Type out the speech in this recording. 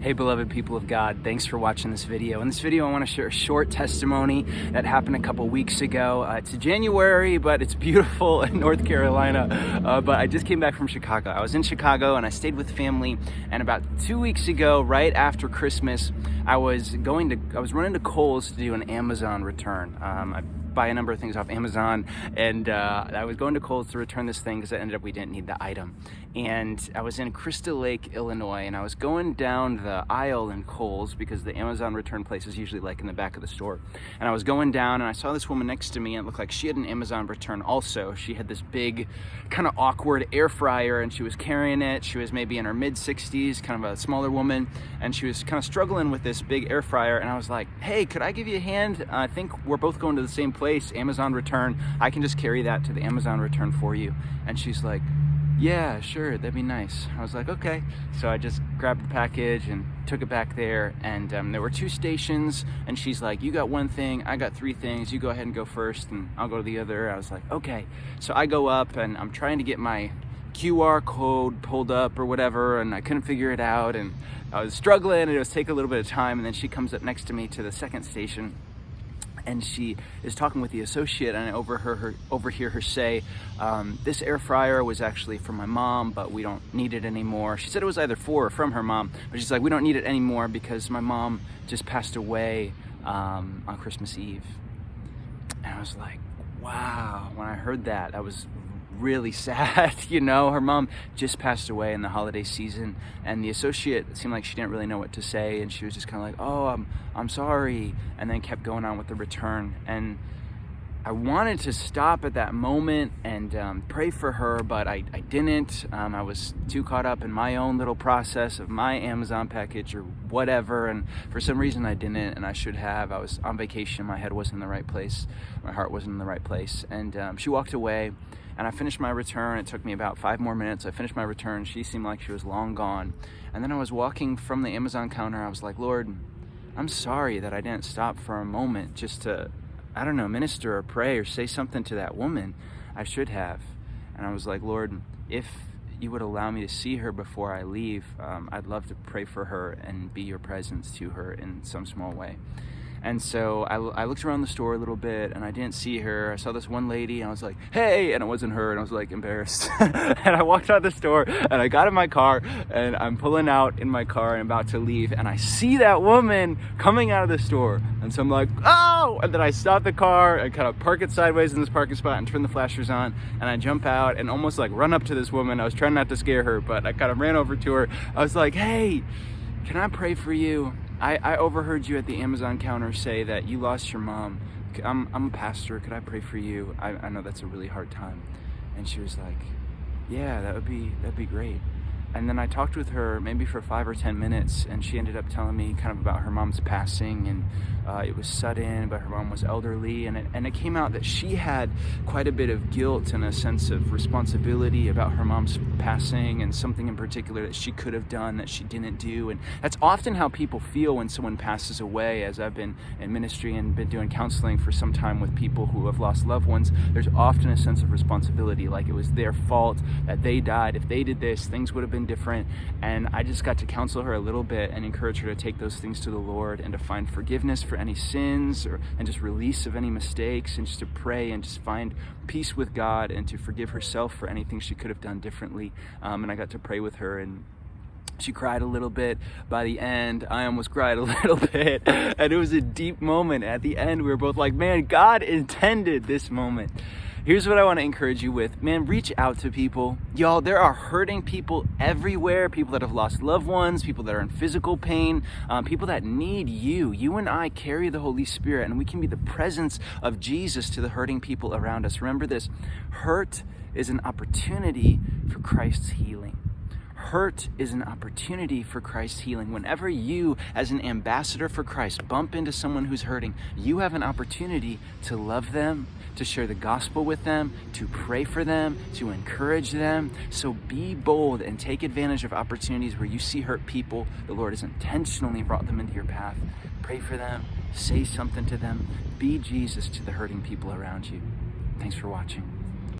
Hey beloved people of God, thanks for watching this video. In this video I want to share a short testimony that happened a couple weeks ago. It's January, but it's beautiful in North Carolina, but I just came back from Chicago. I was in Chicago and I stayed with family, and about 2 weeks ago, right after Christmas, I was running to Kohl's to do an Amazon return. I buy a number of things off Amazon, and I was going to Kohl's to return this thing because it ended up we didn't need the item. And I was in Crystal Lake, Illinois, and I was going down the aisle in Kohl's because the Amazon return place is usually like in the back of the store. And I was going down and I saw this woman next to me, and it looked like she had an Amazon return also. She had this big, kind of awkward air fryer, and she was carrying it. She was maybe in her mid-60s, kind of a smaller woman, and she was kind of struggling with this big air fryer. And I was like, hey, could I give you a hand? I think we're both going to the same place, Amazon return. I can just carry that to the Amazon return for you. And she's like, yeah, sure, that'd be nice. I was like, okay. So I just grabbed the package and took it back there, and there were 2 stations, and she's like, you got 1 thing, I got 3 things, you go ahead and go first and I'll go to the other. I was like, okay. So I go up and I'm trying to get my QR code pulled up or whatever, and I couldn't figure it out, and I was struggling, and it was taking a little bit of time. And then she comes up next to me to the second station, and she is talking with the associate, and I overhear her say, this air fryer was actually for my mom, but we don't need it anymore. She said it was either for or from her mom, but she's like, we don't need it anymore because my mom just passed away on Christmas Eve. And I was like, wow. When I heard that, I was really sad. You know, her mom just passed away in the holiday season, and the associate, it seemed like she didn't really know what to say, and she was just kind of like, oh, I'm sorry, and then kept going on with the return. And I wanted to stop at that moment and pray for her, but I didn't. I was too caught up in my own little process of my Amazon package or whatever, and for some reason I didn't, and I should have. I was on vacation, my head wasn't in the right place, my heart wasn't in the right place, and she walked away. And I finished my return. It took me about 5 more minutes. I finished my return. She seemed like she was long gone. And then I was walking from the Amazon counter. I was like, Lord, I'm sorry that I didn't stop for a moment just to, I don't know, minister or pray or say something to that woman. I should have. And I was like, Lord, if you would allow me to see her before I leave, I'd love to pray for her and be your presence to her in some small way. And so I looked around the store a little bit, and I didn't see her. I saw this one lady, and I was like, hey, and it wasn't her, and I was like embarrassed. And I walked out the store, and I got in my car, and I'm pulling out in my car and about to leave, and I see that woman coming out of the store. And so I'm like, oh! And then I stop the car and kind of park it sideways in this parking spot and turn the flashers on, and I jump out and almost like run up to this woman. I was trying not to scare her, but I kind of ran over to her. I was like, hey, can I pray for you? I overheard you at the Amazon counter say that you lost your mom. I'm a pastor. Could I pray for you? I know that's a really hard time. And she was like, yeah, that'd be great. And then I talked with her maybe for 5 or 10 minutes, and she ended up telling me kind of about her mom's passing, and it was sudden, but her mom was elderly, and it came out that she had quite a bit of guilt and a sense of responsibility about her mom's passing, and something in particular that she could have done that she didn't do. And that's often how people feel when someone passes away. As I've been in ministry and been doing counseling for some time with people who have lost loved ones, there's often a sense of responsibility, like it was their fault that they died. If they did this, things would have been different. And I just got to counsel her a little bit and encourage her to take those things to the Lord and to find forgiveness for any sins and just release of any mistakes, and just to pray and just find peace with God and to forgive herself for anything she could have done differently. And I got to pray with her, and she cried a little bit by the end. I almost cried a little bit, and it was a deep moment. At the end, we were both like, man, God intended this moment. Here's what I want to encourage you with. Man, reach out to people. Y'all, there are hurting people everywhere. People that have lost loved ones, people that are in physical pain, people that need you. You and I carry the Holy Spirit, and we can be the presence of Jesus to the hurting people around us. Remember this, hurt is an opportunity for Christ's healing. Hurt is an opportunity for Christ's healing. Whenever you, as an ambassador for Christ, bump into someone who's hurting, you have an opportunity to love them, to share the gospel with them, to pray for them, to encourage them. So be bold and take advantage of opportunities where you see hurt people. The Lord has intentionally brought them into your path. Pray for them, say something to them, be Jesus to the hurting people around you. Thanks for watching.